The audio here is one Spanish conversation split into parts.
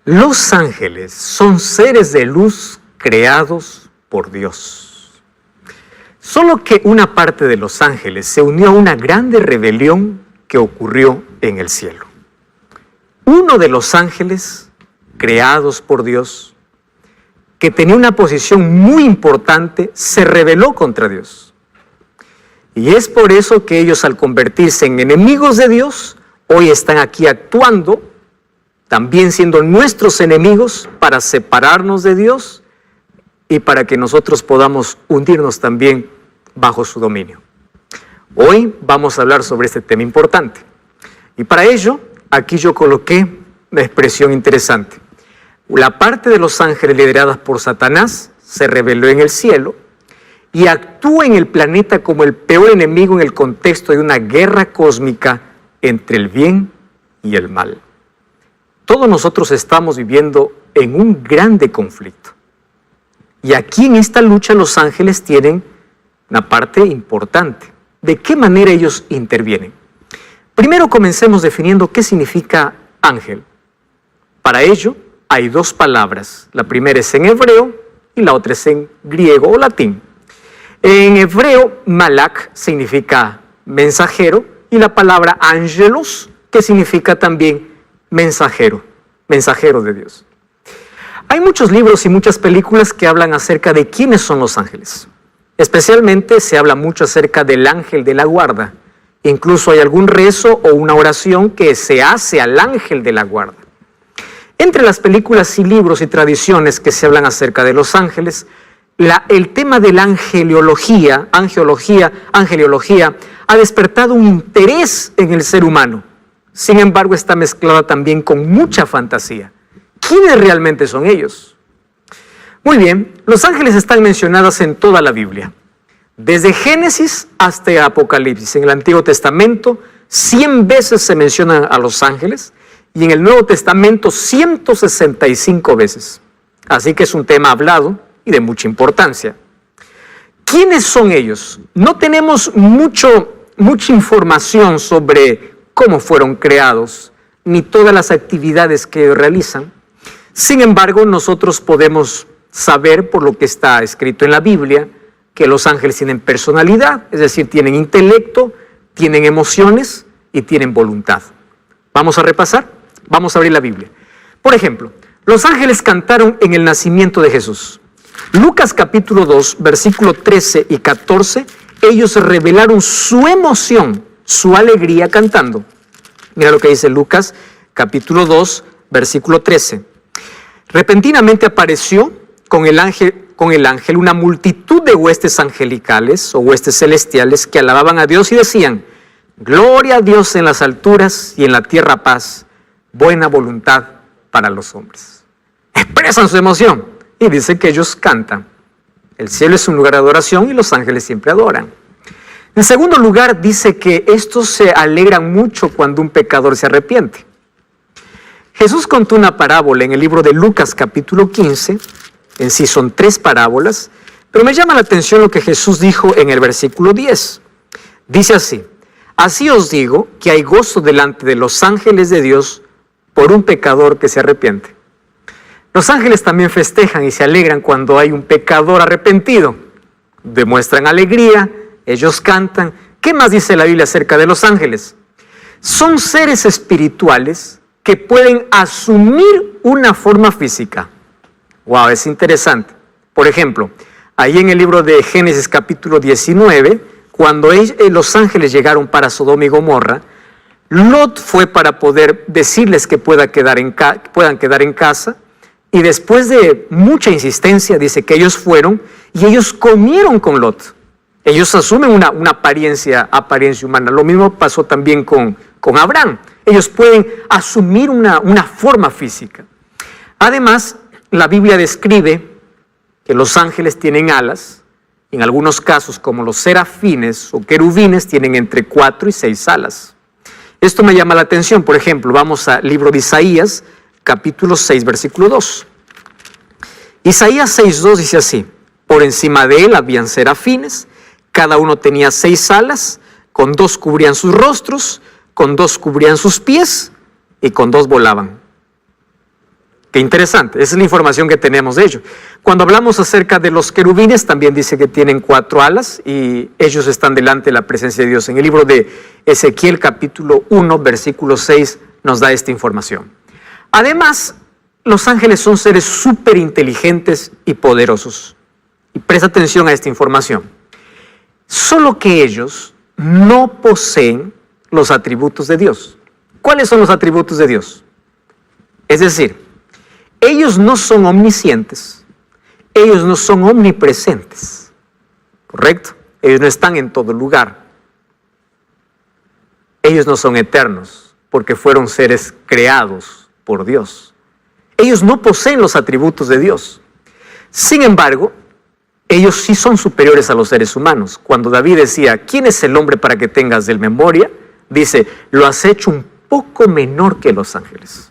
Los ángeles son seres de luz creados por Dios. Solo que una parte de los ángeles se unió a una grande rebelión que ocurrió en el cielo. Uno de los ángeles creados por Dios, que tenía una posición muy importante, se rebeló contra Dios. Y es por eso que ellos, al convertirse en enemigos de Dios, hoy están aquí actuando, también siendo nuestros enemigos, para separarnos de Dios y para que nosotros podamos hundirnos también bajo su dominio. Hoy vamos a hablar sobre este tema importante. Y para ello, aquí yo coloqué una expresión interesante. La parte de los ángeles lideradas por Satanás se rebeló en el cielo y actúa en el planeta como el peor enemigo en el contexto de una guerra cósmica entre el bien y el mal. Todos nosotros estamos viviendo en un grande conflicto. Y aquí en esta lucha los ángeles tienen una parte importante. ¿De qué manera ellos intervienen? Primero comencemos definiendo qué significa ángel. Para ello hay dos palabras. La primera es en hebreo y la otra es en griego o latín. En hebreo, malak significa mensajero y la palabra ángelos, que significa también mensajero de Dios. Hay muchos libros y muchas películas que hablan acerca de quiénes son los ángeles. Especialmente se habla mucho acerca del ángel de la guarda. Incluso hay algún rezo o una oración que se hace al ángel de la guarda. Entre las películas y libros y tradiciones que se hablan acerca de los ángeles, el tema de la angeliología ha despertado un interés en el ser humano. Sin embargo, está mezclada también con mucha fantasía. ¿Quiénes realmente son ellos? Muy bien, los ángeles están mencionados en toda la Biblia. Desde Génesis hasta Apocalipsis. En el Antiguo Testamento, 100 veces se mencionan a los ángeles y en el Nuevo Testamento, 165 veces. Así que es un tema hablado y de mucha importancia. ¿Quiénes son ellos? No tenemos mucha información sobre cómo fueron creados, ni todas las actividades que realizan. Sin embargo, nosotros podemos saber por lo que está escrito en la Biblia, que los ángeles tienen personalidad, es decir, tienen intelecto, tienen emociones y tienen voluntad. Vamos a repasar, vamos a abrir la Biblia. Por ejemplo, los ángeles cantaron en el nacimiento de Jesús. Lucas capítulo 2, versículo 13 y 14, ellos revelaron su emoción, su alegría cantando. Mira lo que dice Lucas capítulo 2, versículo 13. Repentinamente apareció con el ángel una multitud de huestes angelicales o huestes celestiales que alababan a Dios y decían: gloria a Dios en las alturas y en la tierra paz, buena voluntad para los hombres. Expresan su emoción y dice que ellos cantan. El cielo es un lugar de adoración y los ángeles siempre adoran. En segundo lugar, dice que estos se alegran mucho cuando un pecador se arrepiente. Jesús contó una parábola en el libro de Lucas capítulo 15, en sí son 3 parábolas, pero me llama la atención lo que Jesús dijo en el versículo 10. Dice así: así os digo que hay gozo delante de los ángeles de Dios por un pecador que se arrepiente. Los ángeles también festejan y se alegran cuando hay un pecador arrepentido. Demuestran alegría, ellos cantan. ¿Qué más dice la Biblia acerca de los ángeles? Son seres espirituales que pueden asumir una forma física. Wow, es interesante. Por ejemplo, ahí en el libro de Génesis capítulo 19, cuando los ángeles llegaron para Sodoma y Gomorra, Lot fue para poder decirles que puedan quedar en casa, y después de mucha insistencia dice que ellos fueron y ellos comieron con Lot. Ellos asumen una apariencia humana. Lo mismo pasó también con Abraham. Ellos pueden asumir una forma física. Además, la Biblia describe que los ángeles tienen alas. En algunos casos, como los serafines o querubines, tienen entre 4 y 6 alas. Esto me llama la atención. Por ejemplo, vamos al libro de Isaías, capítulo 6, versículo 2. Isaías 6:2 dice así: por encima de él habían serafines, cada uno tenía 6 alas, con 2 cubrían sus rostros, con 2 cubrían sus pies y con 2 volaban. Qué interesante, esa es la información que tenemos de ellos. Cuando hablamos acerca de los querubines, también dice que tienen 4 alas y ellos están delante de la presencia de Dios. En el libro de Ezequiel capítulo 1, versículo 6, nos da esta información. Además, los ángeles son seres súper inteligentes y poderosos. Y presta atención a esta información. Solo que ellos no poseen los atributos de Dios. ¿Cuáles son los atributos de Dios? Es decir, ellos no son omniscientes, ellos no son omnipresentes, ¿correcto? Ellos no están en todo lugar. Ellos no son eternos, porque fueron seres creados por Dios. Ellos no poseen los atributos de Dios. Sin embargo, ellos sí son superiores a los seres humanos. Cuando David decía, ¿quién es el hombre para que tengas de él memoria? Dice, lo has hecho un poco menor que los ángeles.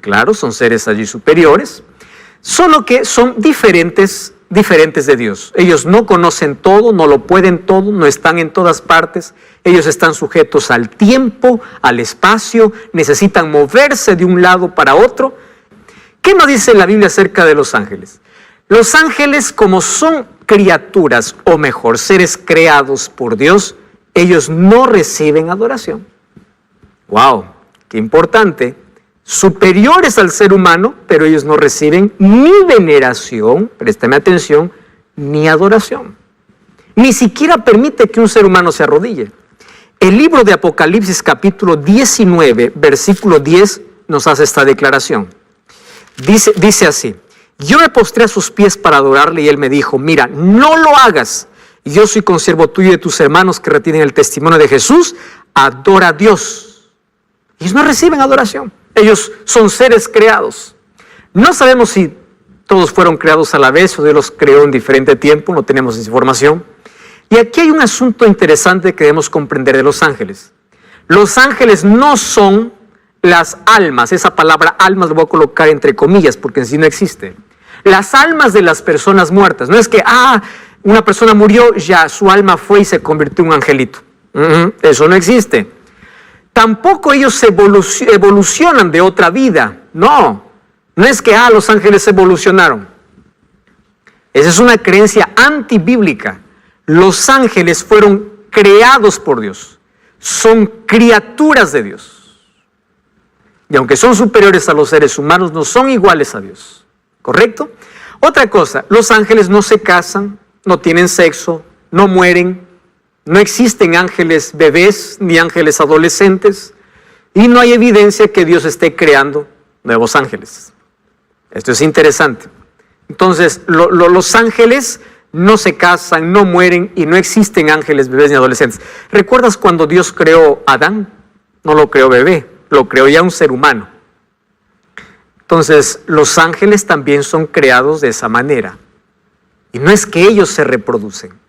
Claro, son seres allí superiores, solo que son diferentes de Dios. Ellos no conocen todo, no lo pueden todo, no están en todas partes. Ellos están sujetos al tiempo, al espacio, necesitan moverse de un lado para otro. ¿Qué nos dice la Biblia acerca de los ángeles? Los ángeles, como son criaturas, o mejor, seres creados por Dios, ellos no reciben adoración. ¡Wow! ¡Qué importante! Superiores al ser humano, pero ellos no reciben ni veneración, préstame atención, ni adoración. Ni siquiera permite que un ser humano se arrodille. El libro de Apocalipsis capítulo 19, versículo 10, nos hace esta declaración. Dice así, yo me postré a sus pies para adorarle y él me dijo, mira, no lo hagas. Yo soy consiervo tuyo y de tus hermanos que retienen el testimonio de Jesús, adora a Dios. Ellos no reciben adoración. Ellos son seres creados. No sabemos si todos fueron creados a la vez o Dios los creó en diferente tiempo, no tenemos esa información. Y aquí hay un asunto interesante que debemos comprender de los ángeles. Los ángeles no son las almas, esa palabra almas lo voy a colocar entre comillas porque en sí no existe. Las almas de las personas muertas, no es que, una persona murió, ya su alma fue y se convirtió en un angelito. Eso no existe. Tampoco ellos evolucionan de otra vida. No es que los ángeles evolucionaron. Esa es una creencia antibíblica. Los ángeles fueron creados por Dios. Son criaturas de Dios. Y aunque son superiores a los seres humanos, no son iguales a Dios. ¿Correcto? Otra cosa, los ángeles no se casan, no tienen sexo, no mueren. No existen ángeles bebés ni ángeles adolescentes y no hay evidencia que Dios esté creando nuevos ángeles. Esto es interesante. Entonces, los ángeles no se casan, no mueren y no existen ángeles bebés ni adolescentes. ¿Recuerdas cuando Dios creó a Adán? No lo creó bebé, lo creó ya un ser humano. Entonces, los ángeles también son creados de esa manera. Y no es que ellos se reproducen.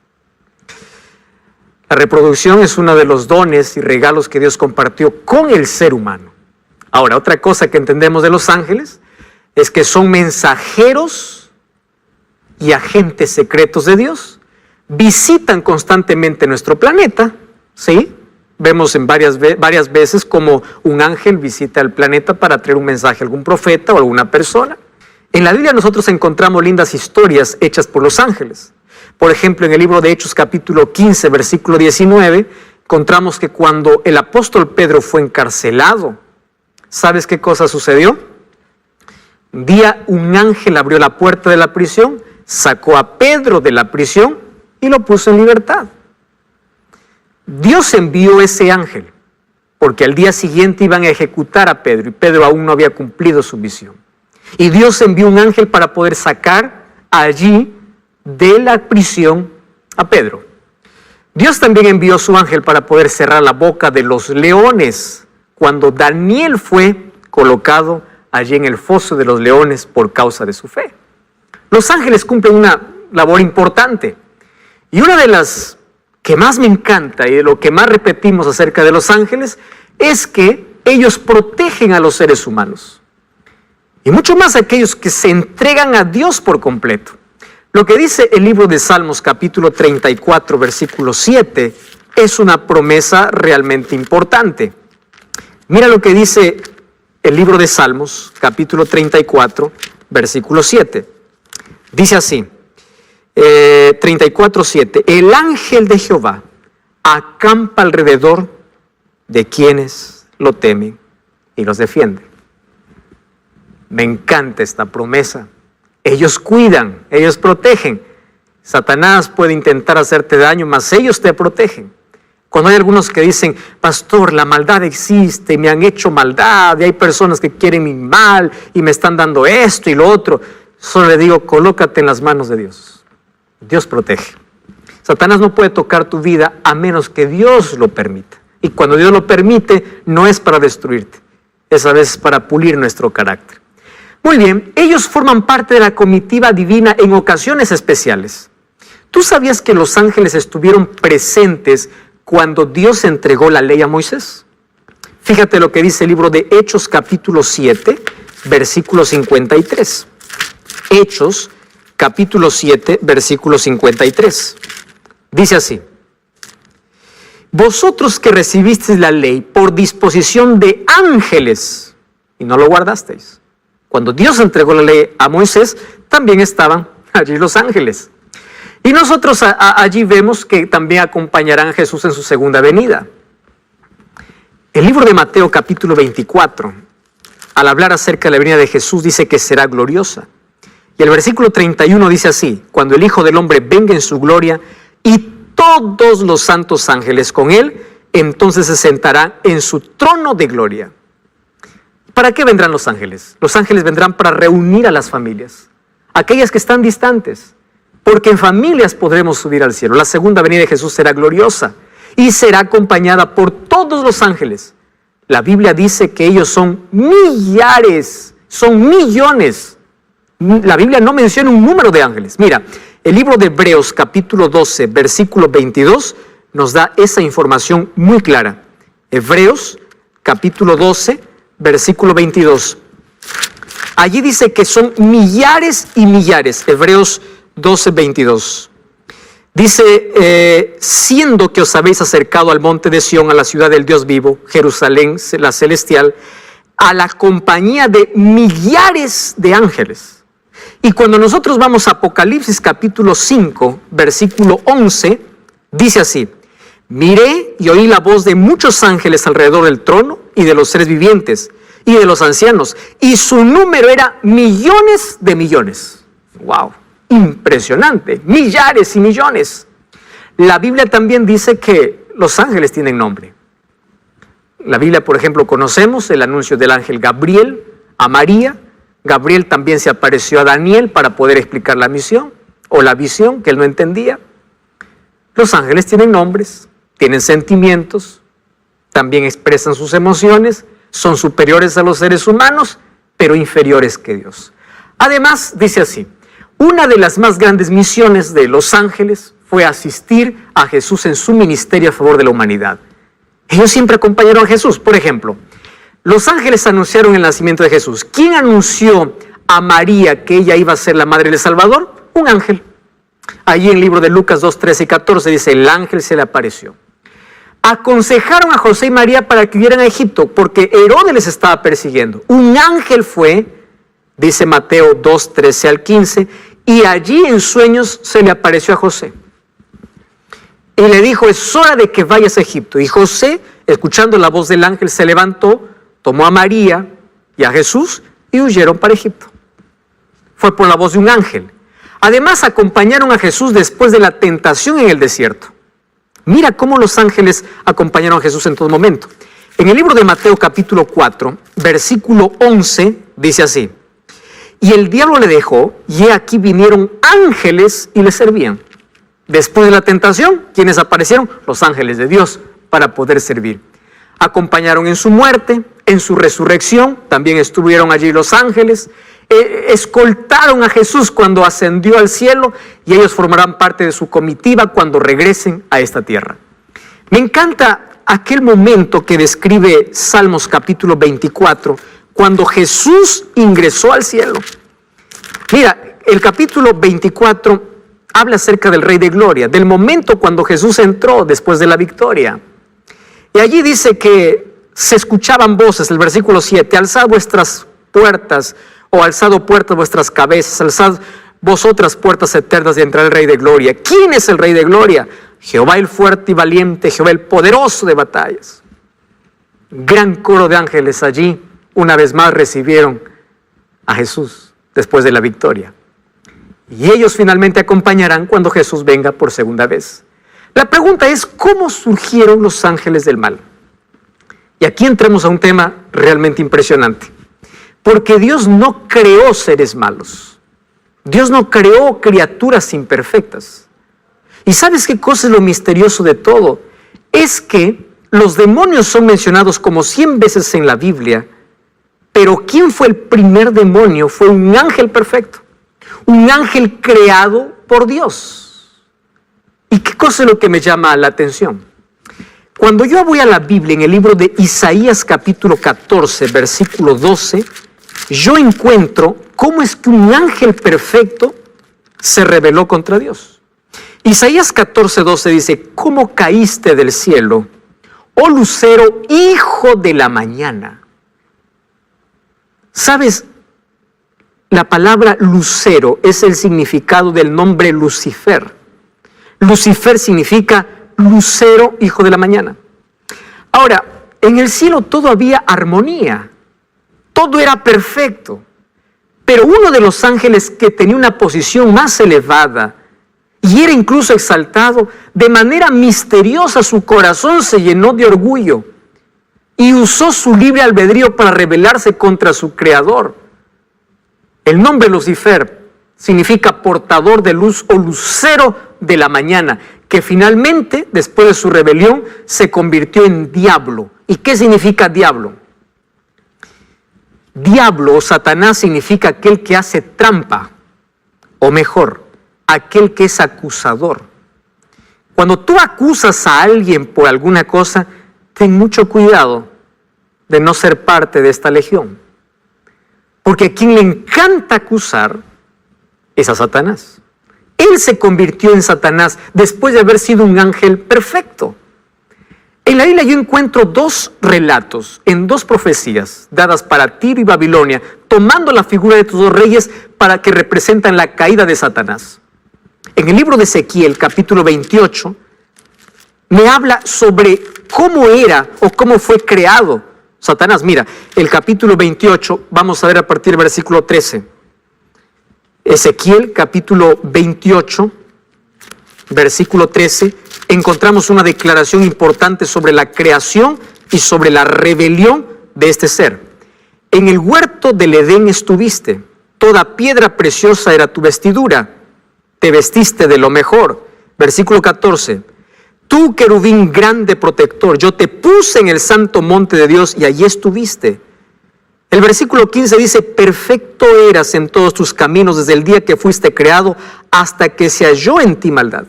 La reproducción es uno de los dones y regalos que Dios compartió con el ser humano. Ahora, otra cosa que entendemos de los ángeles es que son mensajeros y agentes secretos de Dios. Visitan constantemente nuestro planeta, ¿sí? Vemos en varias veces como un ángel visita el planeta para traer un mensaje a algún profeta o a alguna persona. En la Biblia nosotros encontramos lindas historias hechas por los ángeles. Por ejemplo, en el libro de Hechos capítulo 15, versículo 19, encontramos que cuando el apóstol Pedro fue encarcelado, ¿sabes qué cosa sucedió? Un día un ángel abrió la puerta de la prisión, sacó a Pedro de la prisión y lo puso en libertad. Dios envió ese ángel porque al día siguiente iban a ejecutar a Pedro y Pedro aún no había cumplido su misión. Y Dios envió un ángel para poder sacar allí de la prisión a Pedro. Dios también envió su ángel para poder cerrar la boca de los leones cuando Daniel fue colocado allí en el foso de los leones por causa de su fe. Los ángeles cumplen una labor importante y una de las que más me encanta y de lo que más repetimos acerca de los ángeles es que ellos protegen a los seres humanos y mucho más a aquellos que se entregan a Dios por completo. Lo que dice el libro de Salmos capítulo 34 versículo 7 es una promesa realmente importante. Mira lo que dice el libro de Salmos, capítulo 34, versículo 7. Dice así, 34:7, el ángel de Jehová acampa alrededor de quienes lo temen y los defiende. Me encanta esta promesa. Ellos cuidan, ellos protegen. Satanás puede intentar hacerte daño, mas ellos te protegen. Cuando hay algunos que dicen, pastor, la maldad existe, me han hecho maldad, y hay personas que quieren mi mal y me están dando esto y lo otro, solo le digo, colócate en las manos de Dios. Dios protege. Satanás no puede tocar tu vida a menos que Dios lo permita. Y cuando Dios lo permite, no es para destruirte, es a veces para pulir nuestro carácter. Muy bien, ellos forman parte de la comitiva divina en ocasiones especiales. ¿Tú sabías que los ángeles estuvieron presentes cuando Dios entregó la ley a Moisés? Fíjate lo que dice el libro de Hechos capítulo 7, versículo 53. Hechos capítulo 7, versículo 53. Dice así, vosotros que recibisteis la ley por disposición de ángeles y no lo guardasteis. Cuando Dios entregó la ley a Moisés, también estaban allí los ángeles. Y nosotros allí vemos que también acompañarán a Jesús en su segunda venida. El libro de Mateo capítulo 24, al hablar acerca de la venida de Jesús, dice que será gloriosa. Y el versículo 31 dice así, cuando el Hijo del Hombre venga en su gloria y todos los santos ángeles con él, entonces se sentará en su trono de gloria. ¿Para qué vendrán los ángeles? Los ángeles vendrán para reunir a las familias, aquellas que están distantes, porque en familias podremos subir al cielo. La segunda venida de Jesús será gloriosa y será acompañada por todos los ángeles. La Biblia dice que ellos son millares, son millones. La Biblia no menciona un número de ángeles. Mira, el libro de Hebreos capítulo 12, versículo 22 nos da esa información muy clara. Hebreos capítulo 12, versículo 22. Allí dice que son millares y millares. Hebreos 12, 22. Dice, siendo que os habéis acercado al monte de Sión, a la ciudad del Dios vivo, Jerusalén, la celestial, a la compañía de millares de ángeles. Y cuando nosotros vamos a Apocalipsis capítulo 5, versículo 11, dice así, miré y oí la voz de muchos ángeles alrededor del trono y de los seres vivientes y de los ancianos, y su número era millones de millones. ¡Wow! Impresionante, millares y millones. La Biblia también dice que los ángeles tienen nombre. La Biblia, por ejemplo, conocemos el anuncio del ángel Gabriel a María. Gabriel también se apareció a Daniel para poder explicar la misión o la visión que él no entendía. Los ángeles tienen nombres, tienen sentimientos, también expresan sus emociones, son superiores a los seres humanos, pero inferiores que Dios. Además, dice así, una de las más grandes misiones de los ángeles fue asistir a Jesús en su ministerio a favor de la humanidad. Ellos siempre acompañaron a Jesús. Por ejemplo, los ángeles anunciaron el nacimiento de Jesús. ¿Quién anunció a María que ella iba a ser la madre del Salvador? Un ángel. Allí en el libro de Lucas 2, 13 y 14 dice, el ángel se le apareció. Aconsejaron a José y María para que huyeran a Egipto, porque Herodes les estaba persiguiendo. Un ángel fue, dice Mateo 2, 13 al 15, y allí en sueños se le apareció a José. Y le dijo, es hora de que vayas a Egipto. Y José, escuchando la voz del ángel, se levantó, tomó a María y a Jesús y huyeron para Egipto. Fue por la voz de un ángel. Además, acompañaron a Jesús después de la tentación en el desierto. Mira cómo los ángeles acompañaron a Jesús en todo momento. En el libro de Mateo capítulo 4, versículo 11, dice así, y el diablo le dejó, y he aquí vinieron ángeles y le servían. Después de la tentación, ¿quiénes aparecieron? Los ángeles de Dios para poder servir. Acompañaron en su muerte, en su resurrección, también estuvieron allí los ángeles, escoltaron a Jesús cuando ascendió al cielo y ellos formarán parte de su comitiva cuando regresen a esta tierra. Me encanta aquel momento que describe Salmos capítulo 24, cuando Jesús ingresó al cielo. Mira, el capítulo 24 habla acerca del Rey de Gloria, del momento cuando Jesús entró después de la victoria. Y allí dice que se escuchaban voces, el versículo 7, alzad vuestras puertas, o alzado puertas vuestras cabezas, alzad vosotras puertas eternas, y entrará el Rey de Gloria. ¿Quién es el Rey de Gloria? Jehová el fuerte y valiente, Jehová el poderoso de batallas. Gran coro de ángeles allí, una vez más recibieron a Jesús después de la victoria. Y ellos finalmente acompañarán cuando Jesús venga por segunda vez. La pregunta es, ¿cómo surgieron los ángeles del mal? Y aquí entramos a un tema realmente impresionante. Porque Dios no creó seres malos. Dios no creó criaturas imperfectas. ¿Y sabes qué cosa es lo misterioso de todo? Es que los demonios son mencionados como 100 veces en la Biblia, pero ¿quién fue el primer demonio? Fue un ángel perfecto. Un ángel creado por Dios. ¿Y qué cosa es lo que me llama la atención? Cuando yo voy a la Biblia, en el libro de Isaías capítulo 14, versículo 12, yo encuentro cómo es que un ángel perfecto se rebeló contra Dios. Isaías 14, 12 dice, ¿cómo caíste del cielo, oh lucero, hijo de la mañana? ¿Sabes? La palabra lucero es el significado del nombre Lucifer. Lucifer significa lucero, hijo de la mañana. Ahora, en el cielo todo había armonía, todo era perfecto, pero uno de los ángeles que tenía una posición más elevada y era incluso exaltado, de manera misteriosa su corazón se llenó de orgullo y usó su libre albedrío para rebelarse contra su creador. El nombre Lucifer significa portador de luz o lucero de la mañana, que finalmente, después de su rebelión, se convirtió en diablo. ¿Y qué significa diablo? Diablo o Satanás significa aquel que hace trampa, o mejor, aquel que es acusador. Cuando tú acusas a alguien por alguna cosa, ten mucho cuidado de no ser parte de esta legión. Porque a quien le encanta acusar es a Satanás. Él se convirtió en Satanás después de haber sido un ángel perfecto. En la Biblia yo encuentro dos relatos en dos profecías dadas para Tiro y Babilonia, tomando la figura de estos dos reyes para que representan la caída de Satanás. En el libro de Ezequiel, capítulo 28, me habla sobre cómo era o cómo fue creado Satanás. Mira, el capítulo 28, vamos a ver a partir del versículo 13. Ezequiel, capítulo 28, versículo 13, encontramos una declaración importante sobre la creación y sobre la rebelión de este ser. En el huerto del Edén estuviste, toda piedra preciosa era tu vestidura, te vestiste de lo mejor. Versículo 14, tú querubín grande protector, yo te puse en el santo monte de Dios y allí estuviste. El versículo 15 dice, perfecto eras en todos tus caminos desde el día que fuiste creado hasta que se halló en ti maldad.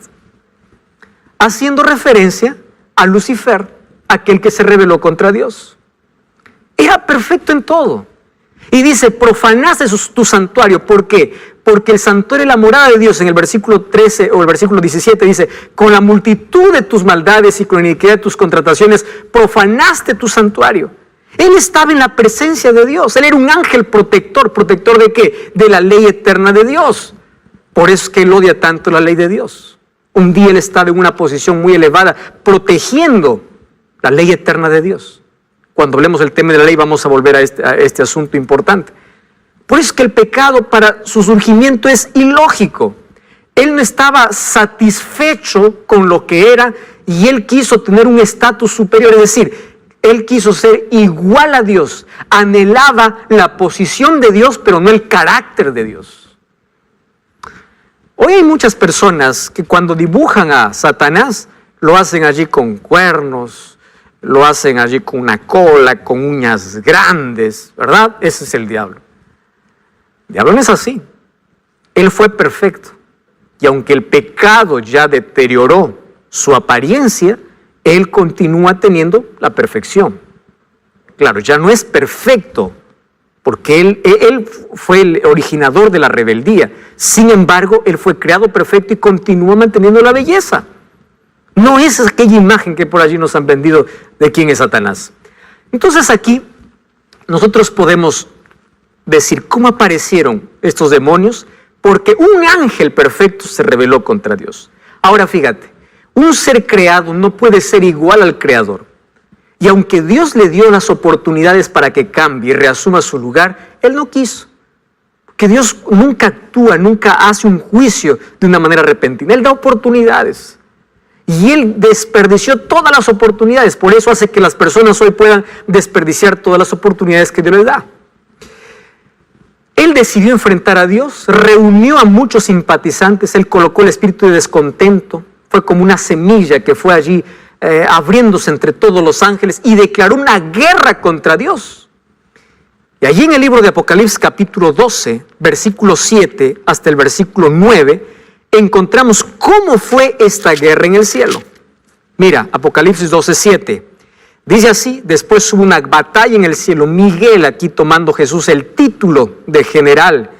Haciendo referencia a Lucifer, aquel que se rebeló contra Dios. Era perfecto en todo. Y dice, profanaste tu santuario. ¿Por qué? Porque el santuario es la morada de Dios. En el versículo 13 o el versículo 17 dice, con la multitud de tus maldades y con la iniquidad de tus contrataciones, profanaste tu santuario. Él estaba en la presencia de Dios. Él era un ángel protector. ¿Protector de qué? De la ley eterna de Dios. Por eso es que él odia tanto la ley de Dios. Un día él estaba en una posición muy elevada, protegiendo la ley eterna de Dios. Cuando hablemos del tema de la ley, vamos a volver a este asunto importante. Por eso es que el pecado para su surgimiento es ilógico. Él no estaba satisfecho con lo que era y él quiso tener un estatus superior, es decir, él quiso ser igual a Dios, anhelaba la posición de Dios, pero no el carácter de Dios. Hoy hay muchas personas que cuando dibujan a Satanás, lo hacen allí con cuernos, lo hacen allí con una cola, con uñas grandes, ¿verdad? Ese es el diablo. El diablo no es así. Él fue perfecto. Y aunque el pecado ya deterioró su apariencia, él continúa teniendo la perfección. Claro, ya no es perfecto, porque él fue el originador de la rebeldía. Sin embargo, él fue creado perfecto y continúa manteniendo la belleza. No es aquella imagen que por allí nos han vendido de quién es Satanás. Entonces aquí nosotros podemos decir cómo aparecieron estos demonios, porque un ángel perfecto se rebeló contra Dios. Ahora fíjate, un ser creado no puede ser igual al creador. Y aunque Dios le dio las oportunidades para que cambie y reasuma su lugar, Él no quiso. Que Dios nunca actúa, nunca hace un juicio de una manera repentina. Él da oportunidades. Y Él desperdició todas las oportunidades. Por eso hace que las personas hoy puedan desperdiciar todas las oportunidades que Dios les da. Él decidió enfrentar a Dios, reunió a muchos simpatizantes, Él colocó el espíritu de descontento, fue como una semilla que fue allí abriéndose entre todos los ángeles y declaró una guerra contra Dios. Y allí en el libro de Apocalipsis capítulo 12, versículo 7 hasta el versículo 9, encontramos cómo fue esta guerra en el cielo. Mira, Apocalipsis 12, 7. Dice así: después hubo una batalla en el cielo. Miguel, aquí tomando Jesús el título de general,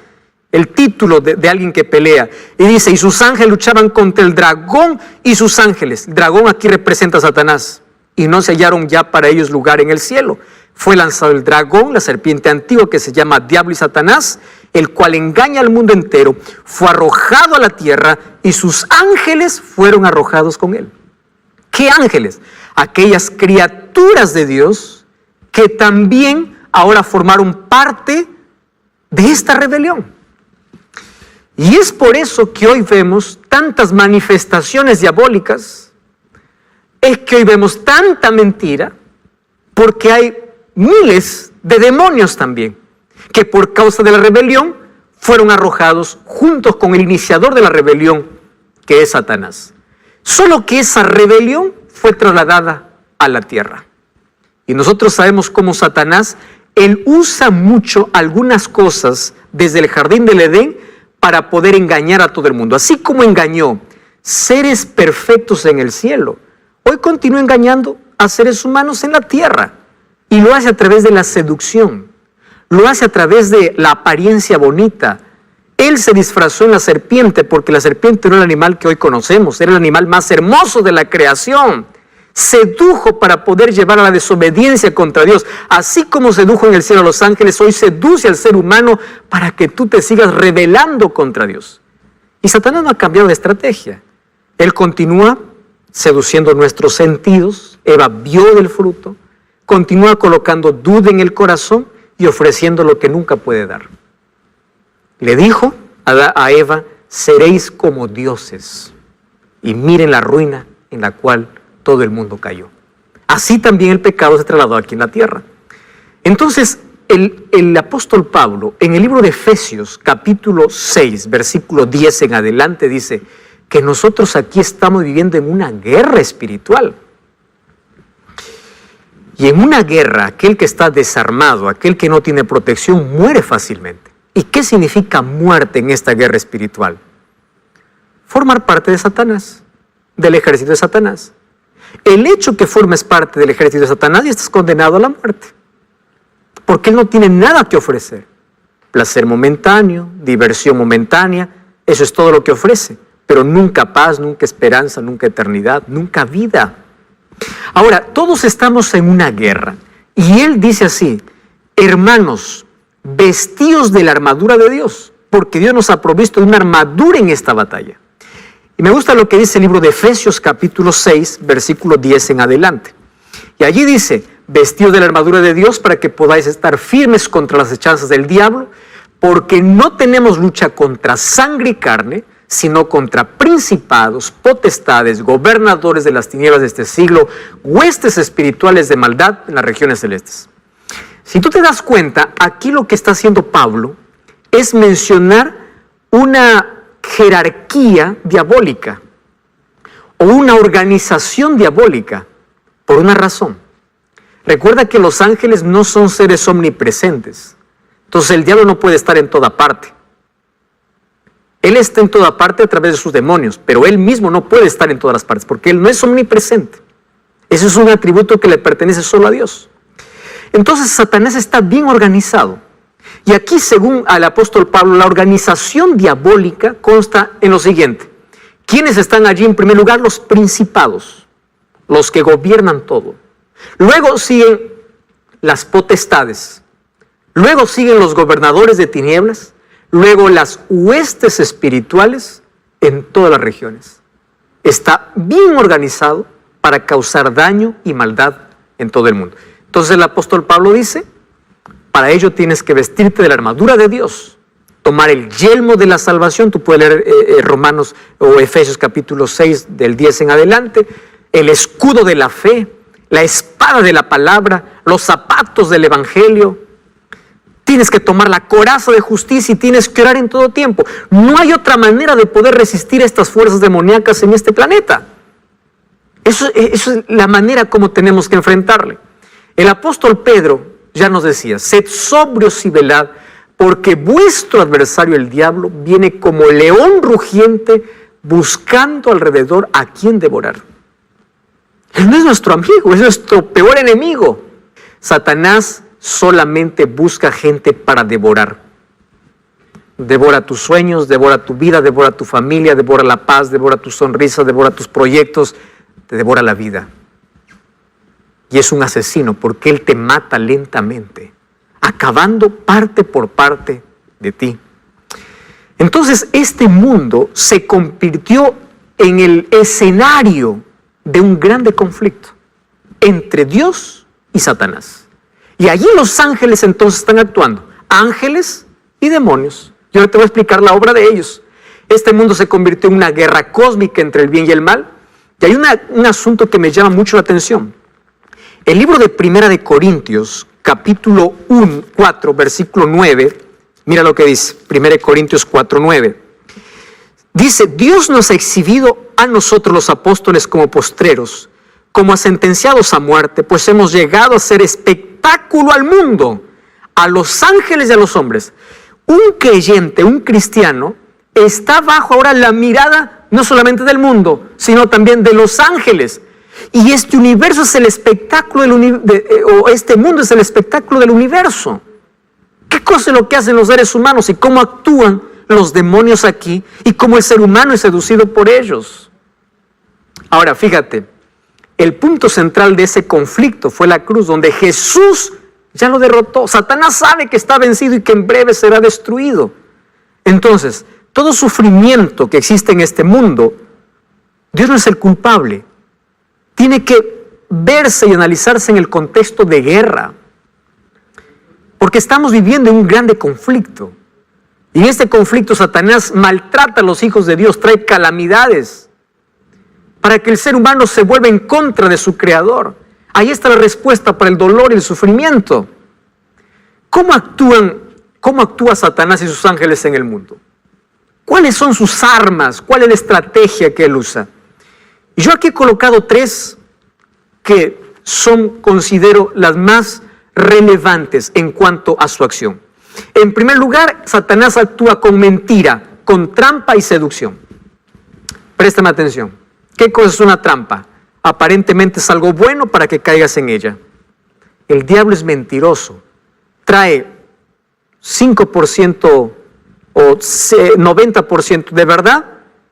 el título de alguien que pelea. Y dice, y sus ángeles luchaban contra el dragón y sus ángeles. El dragón aquí representa a Satanás. Y no se hallaron ya para ellos lugar en el cielo. Fue lanzado el dragón, la serpiente antigua que se llama Diablo y Satanás, el cual engaña al mundo entero. Fue arrojado a la tierra y sus ángeles fueron arrojados con él. ¿Qué ángeles? Aquellas criaturas de Dios que también ahora formaron parte de esta rebelión. Y es por eso que hoy vemos tantas manifestaciones diabólicas, es que hoy vemos tanta mentira, porque hay miles de demonios también, que por causa de la rebelión fueron arrojados juntos con el iniciador de la rebelión, que es Satanás. Solo que esa rebelión fue trasladada a la tierra. Y nosotros sabemos cómo Satanás, él usa mucho algunas cosas desde el jardín del Edén para poder engañar a todo el mundo. Así como engañó seres perfectos en el cielo, hoy continúa engañando a seres humanos en la tierra. Y lo hace a través de la seducción, lo hace a través de la apariencia bonita. Él se disfrazó en la serpiente porque la serpiente no era el animal que hoy conocemos, era el animal más hermoso de la creación. Sedujo para poder llevar a la desobediencia contra Dios. Así como sedujo en el cielo a los ángeles, hoy seduce al ser humano para que tú te sigas rebelando contra Dios. Y Satanás no ha cambiado de estrategia. Él continúa seduciendo nuestros sentidos. Eva vio del fruto. Continúa colocando duda en el corazón y ofreciendo lo que nunca puede dar. Le dijo a Eva, seréis como dioses. Y miren la ruina en la cual todo el mundo cayó. Así también el pecado se trasladó aquí en la tierra. Entonces, el apóstol Pablo, en el libro de Efesios, capítulo 6, versículo 10 en adelante, dice que nosotros aquí estamos viviendo en una guerra espiritual. Y en una guerra, aquel que está desarmado, aquel que no tiene protección, muere fácilmente. ¿Y qué significa muerte en esta guerra espiritual? Formar parte de Satanás, del ejército de Satanás. El hecho que formes parte del ejército de Satanás y estás condenado a la muerte. Porque él no tiene nada que ofrecer. Placer momentáneo, diversión momentánea, eso es todo lo que ofrece. Pero nunca paz, nunca esperanza, nunca eternidad, nunca vida. Ahora, todos estamos en una guerra. Y él dice así, hermanos, vestíos de la armadura de Dios, porque Dios nos ha provisto de una armadura en esta batalla. Y me gusta lo que dice el libro de Efesios capítulo 6, versículo 10 en adelante. Y allí dice, vestidos de la armadura de Dios para que podáis estar firmes contra las hechanzas del diablo, porque no tenemos lucha contra sangre y carne, sino contra principados, potestades, gobernadores de las tinieblas de este siglo, huestes espirituales de maldad en las regiones celestes. Si tú te das cuenta, aquí lo que está haciendo Pablo es mencionar una jerarquía diabólica o una organización diabólica por una razón. Recuerda que los ángeles no son seres omnipresentes. Entonces el diablo no puede estar en toda parte. Él está en toda parte a través de sus demonios, pero él mismo no puede estar en todas las partes porque él no es omnipresente. Ese es un atributo que le pertenece solo a Dios. Entonces Satanás está bien organizado. Y aquí, según al apóstol Pablo, la organización diabólica consta en lo siguiente. ¿Quiénes están allí? En primer lugar, los principados, los que gobiernan todo. Luego siguen las potestades. Luego siguen los gobernadores de tinieblas, luego las huestes espirituales en todas las regiones. Está bien organizado para causar daño y maldad en todo el mundo. Entonces el apóstol Pablo dice, para ello tienes que vestirte de la armadura de Dios, tomar el yelmo de la salvación. Tú puedes leer Romanos o Efesios capítulo 6 del 10 en adelante, el escudo de la fe, la espada de la palabra, los zapatos del evangelio. Tienes que tomar la coraza de justicia y tienes que orar en todo tiempo. No hay otra manera de poder resistir a estas fuerzas demoníacas en este planeta. Eso es la manera como tenemos que enfrentarle. El apóstol Pedro ya nos decía, sed sobrios y velad, porque vuestro adversario el diablo viene como león rugiente buscando alrededor a quien devorar. Él no es nuestro amigo, es nuestro peor enemigo. Satanás solamente busca gente para devorar. Devora tus sueños, devora tu vida, devora tu familia, devora la paz, devora tu sonrisa, devora tus proyectos, te devora la vida. Y es un asesino porque él te mata lentamente, acabando parte por parte de ti. Entonces este mundo se convirtió en el escenario de un grande conflicto entre Dios y Satanás. Y allí los ángeles entonces están actuando, ángeles y demonios. Yo ahora te voy a explicar la obra de ellos. Este mundo se convirtió en una guerra cósmica entre el bien y el mal. Y hay un asunto que me llama mucho la atención. El libro de Primera de Corintios, capítulo 4, versículo 9, mira lo que dice, 1 Corintios 4, 9. Dice, Dios nos ha exhibido a nosotros los apóstoles como postreros, como a sentenciados a muerte, pues hemos llegado a ser espectáculo al mundo, a los ángeles y a los hombres. Un creyente, un cristiano, está bajo ahora la mirada no solamente del mundo, sino también de los ángeles. Y este universo es el espectáculo o este mundo es el espectáculo del universo. ¿Qué cosa es lo que hacen los seres humanos y cómo actúan los demonios aquí y cómo el ser humano es seducido por ellos? Ahora, fíjate, el punto central de ese conflicto fue la cruz, donde Jesús ya lo derrotó. Satanás sabe que está vencido y que en breve será destruido. Entonces, todo sufrimiento que existe en este mundo, Dios no es el culpable. Tiene que verse y analizarse en el contexto de guerra. Porque estamos viviendo en un grande conflicto. Y en este conflicto Satanás maltrata a los hijos de Dios, trae calamidades para que el ser humano se vuelva en contra de su creador. Ahí está la respuesta para el dolor y el sufrimiento. ¿Cómo actúa Satanás y sus ángeles en el mundo? ¿Cuáles son sus armas? ¿Cuál es la estrategia que él usa? Y yo aquí he colocado 3 que considero las más relevantes en cuanto a su acción. En primer lugar, Satanás actúa con mentira, con trampa y seducción. Préstame atención. ¿Qué cosa es una trampa? Aparentemente es algo bueno para que caigas en ella. El diablo es mentiroso. Trae 5% o 90% de verdad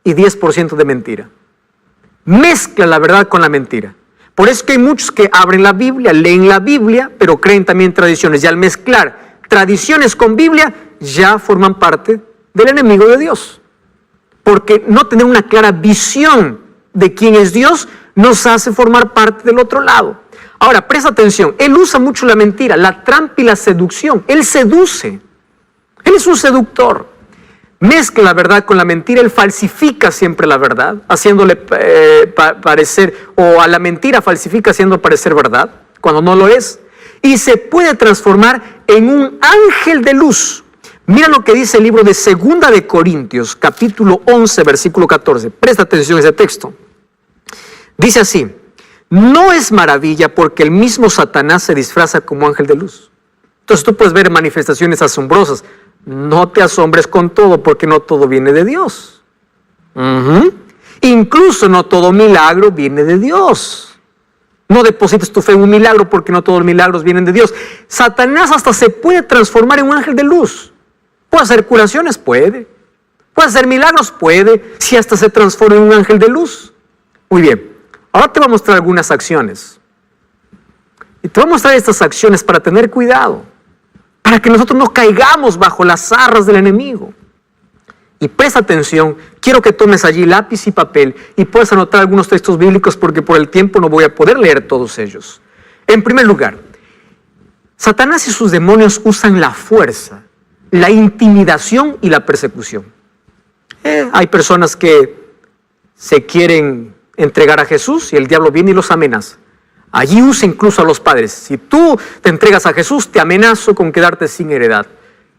y 10% de mentira. Mezcla la verdad con la mentira. Por eso que hay muchos que abren la Biblia, leen la Biblia, pero creen también tradiciones. Y al mezclar tradiciones con Biblia, ya forman parte del enemigo de Dios. Porque no tener una clara visión de quién es Dios nos hace formar parte del otro lado. Ahora, presta atención. Él usa mucho la mentira, la trampa y la seducción. Él seduce. Él es un seductor. Mezcla la verdad con la mentira, él falsifica siempre la verdad, haciéndole parecer, o a la mentira falsifica haciendo parecer verdad, cuando no lo es, y se puede transformar en un ángel de luz. Mira lo que dice el libro de 2 de Corintios, capítulo 11, versículo 14. Presta atención a ese texto. Dice así, no es maravilla porque el mismo Satanás se disfraza como ángel de luz. Entonces tú puedes ver manifestaciones asombrosas. No te asombres con todo, porque no todo viene de Dios. Incluso no todo milagro viene de Dios. No deposites tu fe en un milagro, porque no todos los milagros vienen de Dios. Satanás hasta se puede transformar en un ángel de luz. ¿Puede hacer curaciones? Puede. ¿Puede hacer milagros? Puede. Si hasta se transforma en un ángel de luz. Muy bien. Ahora te voy a mostrar algunas acciones. Y te voy a mostrar estas acciones para tener cuidado, para que nosotros no caigamos bajo las zarras del enemigo. Y presta atención, quiero que tomes allí lápiz y papel y puedas anotar algunos textos bíblicos porque por el tiempo no voy a poder leer todos ellos. En primer lugar, Satanás y sus demonios usan la fuerza, la intimidación y la persecución. Hay personas que se quieren entregar a Jesús y el diablo viene y los amenaza. Allí usa incluso a los padres. Si tú te entregas a Jesús, te amenazo con quedarte sin heredad.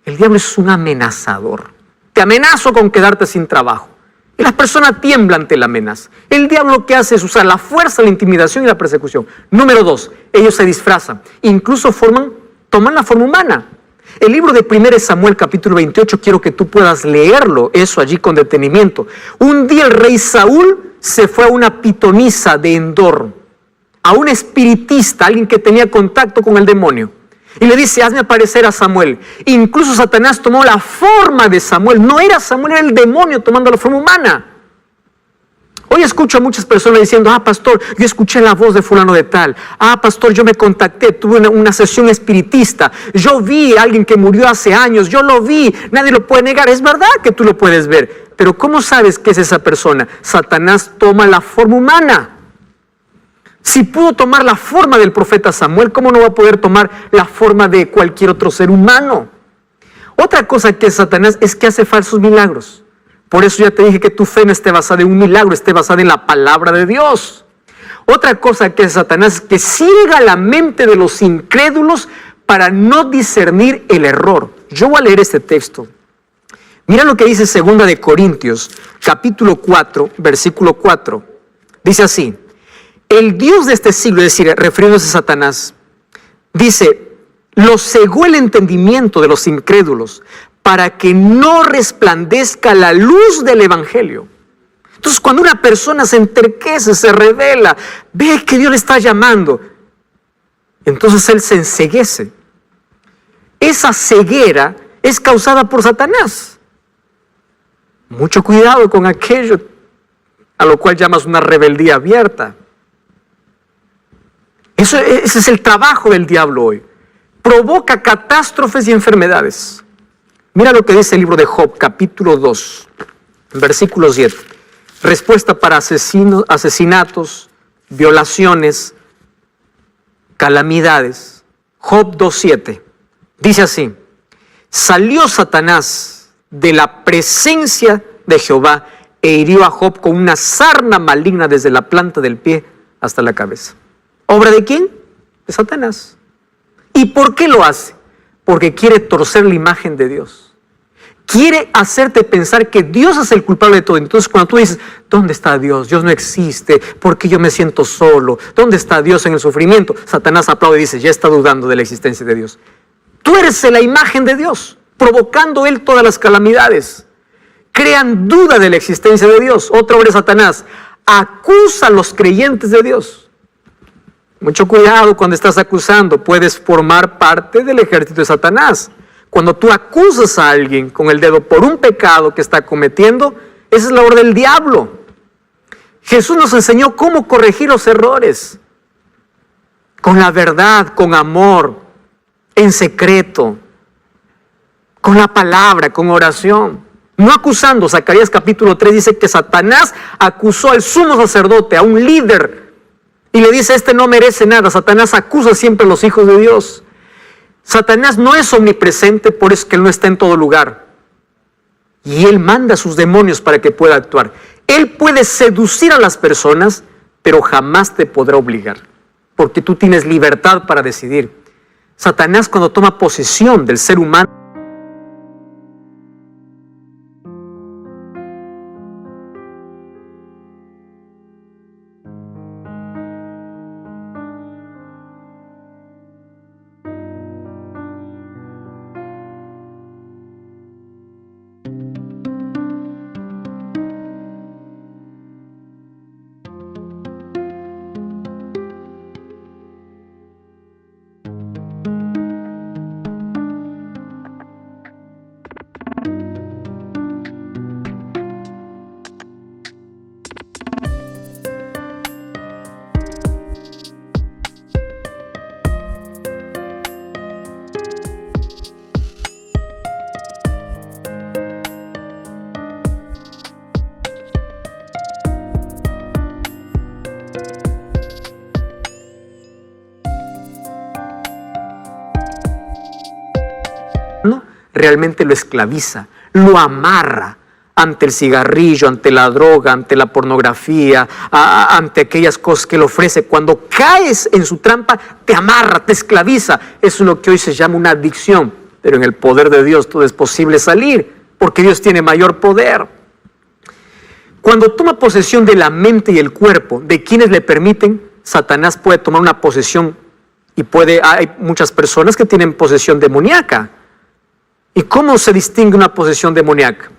El diablo es un amenazador. Te amenazo con quedarte sin trabajo. Y las personas tiemblan ante la amenaza. El diablo lo que hace es usar la fuerza, la intimidación y la persecución. Número 2, ellos se disfrazan. Incluso toman la forma humana. El libro de 1 Samuel capítulo 28, quiero que tú puedas leerlo, eso allí con detenimiento. Un día el rey Saúl se fue a una pitonisa de Endor, a un espiritista, alguien que tenía contacto con el demonio. Y le dice, hazme aparecer a Samuel. Incluso Satanás tomó la forma de Samuel. No era Samuel, era el demonio tomando la forma humana. Hoy escucho a muchas personas diciendo, pastor, yo escuché la voz de fulano de tal. Pastor, yo me contacté, tuve una sesión espiritista. Yo vi a alguien que murió hace años, yo lo vi, nadie lo puede negar. Es verdad que tú lo puedes ver, pero ¿cómo sabes que es esa persona? Satanás toma la forma humana. Si pudo tomar la forma del profeta Samuel, ¿cómo no va a poder tomar la forma de cualquier otro ser humano? Otra cosa que es Satanás es que hace falsos milagros. Por eso ya te dije que tu fe no esté basada en un milagro, esté basada en la palabra de Dios. Otra cosa que es Satanás es que ciega la mente de los incrédulos para no discernir el error. Yo voy a leer este texto. Mira lo que dice 2 de Corintios, capítulo 4, versículo 4. Dice así. El Dios de este siglo, es decir, refiriéndose a Satanás, dice, lo cegó el entendimiento de los incrédulos para que no resplandezca la luz del evangelio. Entonces, cuando una persona se enterquece, se revela, ve que Dios le está llamando, entonces él se enceguece. Esa ceguera es causada por Satanás. Mucho cuidado con aquello a lo cual llamas una rebeldía abierta. Ese es el trabajo del diablo hoy. Provoca catástrofes y enfermedades. Mira lo que dice el libro de Job, capítulo 2, versículo 7. Respuesta para asesinatos, violaciones, calamidades. Job 2:7. Dice así, salió Satanás de la presencia de Jehová e hirió a Job con una sarna maligna desde la planta del pie hasta la cabeza. ¿Obra de quién? De Satanás. ¿Y por qué lo hace? Porque quiere torcer la imagen de Dios. Quiere hacerte pensar que Dios es el culpable de todo. Entonces cuando tú dices, ¿dónde está Dios? Dios no existe. ¿Por qué yo me siento solo? ¿Dónde está Dios en el sufrimiento? Satanás aplaude y dice, ya está dudando de la existencia de Dios. Tú eres la imagen de Dios, provocando Él todas las calamidades. Crean duda de la existencia de Dios. Otra obra de Satanás, acusa a los creyentes de Dios. Mucho cuidado cuando estás acusando, puedes formar parte del ejército de Satanás. Cuando tú acusas a alguien con el dedo por un pecado que está cometiendo, esa es la obra del diablo. Jesús nos enseñó cómo corregir los errores. Con la verdad, con amor, en secreto, con la palabra, con oración. No acusando. Zacarías capítulo 3 dice que Satanás acusó al sumo sacerdote, a un líder, y le dice, este no merece nada. Satanás acusa siempre a los hijos de Dios. Satanás no es omnipresente, por eso es que él no está en todo lugar. Y él manda a sus demonios para que pueda actuar. Él puede seducir a las personas, pero jamás te podrá obligar, porque tú tienes libertad para decidir. Satanás, cuando toma posesión del ser humano, realmente lo esclaviza, lo amarra ante el cigarrillo, ante la droga, ante la pornografía, ante aquellas cosas que le ofrece. Cuando caes en su trampa, te amarra, te esclaviza. Eso es lo que hoy se llama una adicción. Pero en el poder de Dios todo es posible salir, porque Dios tiene mayor poder. Cuando toma posesión de la mente y el cuerpo de quienes le permiten, Satanás puede tomar una posesión y hay muchas personas que tienen posesión demoníaca. ¿Y cómo se distingue una posesión demoníaca?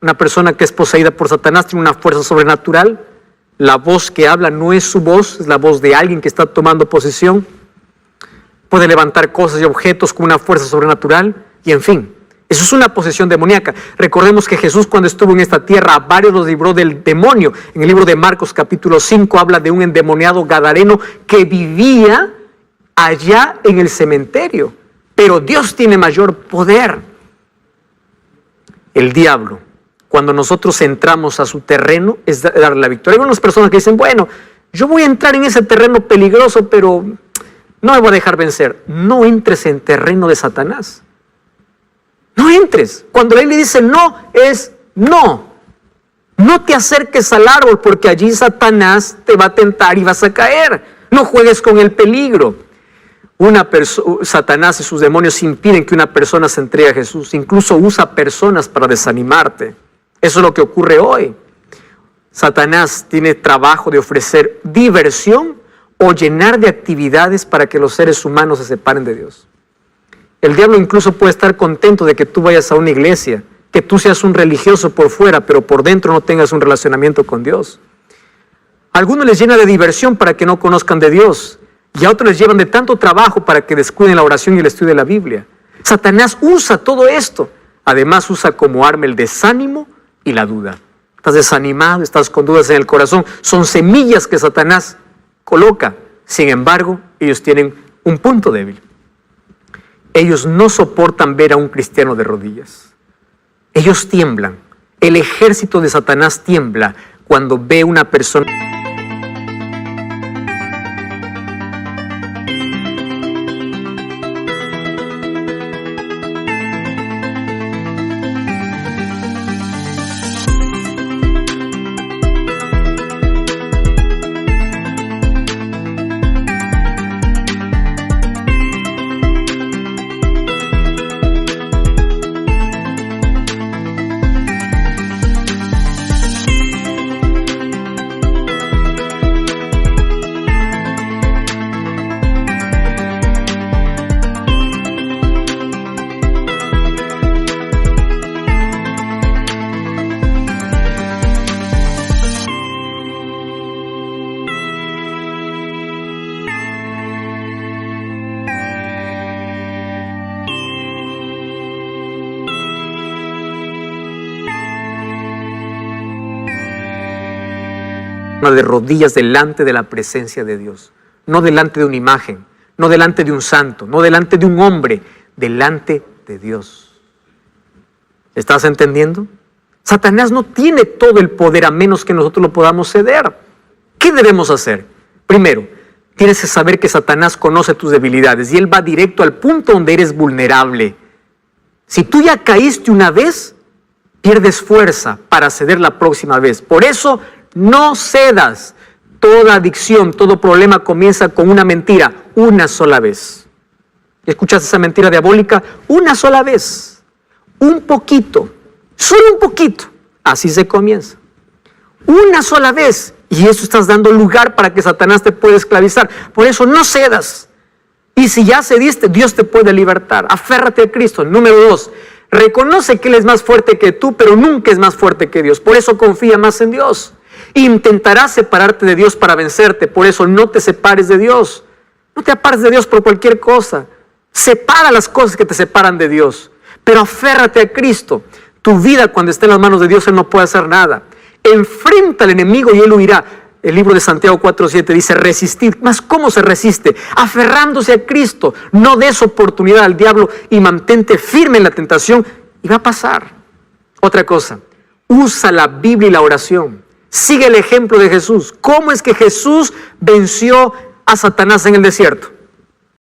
Una persona que es poseída por Satanás tiene una fuerza sobrenatural. La voz que habla no es su voz, es la voz de alguien que está tomando posesión. Puede levantar cosas y objetos con una fuerza sobrenatural. Y en fin, eso es una posesión demoníaca. Recordemos que Jesús, cuando estuvo en esta tierra, a varios los libró del demonio. En el libro de Marcos capítulo 5 habla de un endemoniado gadareno que vivía allá en el cementerio. Pero Dios tiene mayor poder. El diablo, cuando nosotros entramos a su terreno, es darle la victoria. Hay unas personas que dicen, bueno, yo voy a entrar en ese terreno peligroso, pero no me voy a dejar vencer. No entres en terreno de Satanás. No entres. Cuando la Biblia dice no, es no. No te acerques al árbol, porque allí Satanás te va a tentar y vas a caer. No juegues con el peligro. Satanás y sus demonios impiden que una persona se entregue a Jesús. Incluso usa personas para desanimarte. Eso es lo que ocurre hoy. Satanás tiene trabajo de ofrecer diversión o llenar de actividades para que los seres humanos se separen de Dios. El diablo incluso puede estar contento de que tú vayas a una iglesia, que tú seas un religioso por fuera, pero por dentro no tengas un relacionamiento con Dios. A algunos les llena de diversión para que no conozcan de Dios, y a otros les llevan de tanto trabajo para que descuiden la oración y el estudio de la Biblia. Satanás usa todo esto. Además usa como arma el desánimo y la duda. Estás desanimado, estás con dudas en el corazón. Son semillas que Satanás coloca. Sin embargo, ellos tienen un punto débil. Ellos no soportan ver a un cristiano de rodillas. Ellos tiemblan. El ejército de Satanás tiembla cuando ve una persona. de rodillas delante de la presencia de Dios, no delante de una imagen, no delante de un santo, no delante de un hombre, delante de Dios. ¿Estás entendiendo? Satanás no tiene todo el poder a menos que nosotros lo podamos ceder. ¿Qué debemos hacer? Primero, tienes que saber que Satanás conoce tus debilidades y él va directo al punto donde eres vulnerable. Si tú ya caíste una vez, pierdes fuerza para ceder la próxima vez. Por eso, no cedas. Toda adicción, todo problema comienza con una mentira, una sola vez. ¿Escuchaste esa mentira diabólica? Una sola vez. Un poquito, solo un poquito. Así se comienza. Una sola vez. Y eso estás dando lugar para que Satanás te pueda esclavizar. Por eso no cedas. Y si ya cediste, Dios te puede libertar. Aférrate a Cristo. Número 2, reconoce que Él es más fuerte que tú, pero nunca es más fuerte que Dios. Por eso confía más en Dios. Intentarás separarte de Dios para vencerte. Por eso no te separes de Dios. No te apartes de Dios por cualquier cosa. Separa las cosas que te separan de Dios. Pero aférrate a Cristo. Tu vida, cuando esté en las manos de Dios, Él no puede hacer nada. Enfrenta al enemigo y Él huirá. El libro de Santiago 4:7 dice resistir. ¿Mas cómo se resiste? Aferrándose a Cristo. No des oportunidad al diablo y mantente firme en la tentación y va a pasar. Otra cosa, usa la Biblia y la oración. Sigue el ejemplo de Jesús. ¿Cómo es que Jesús venció a Satanás en el desierto?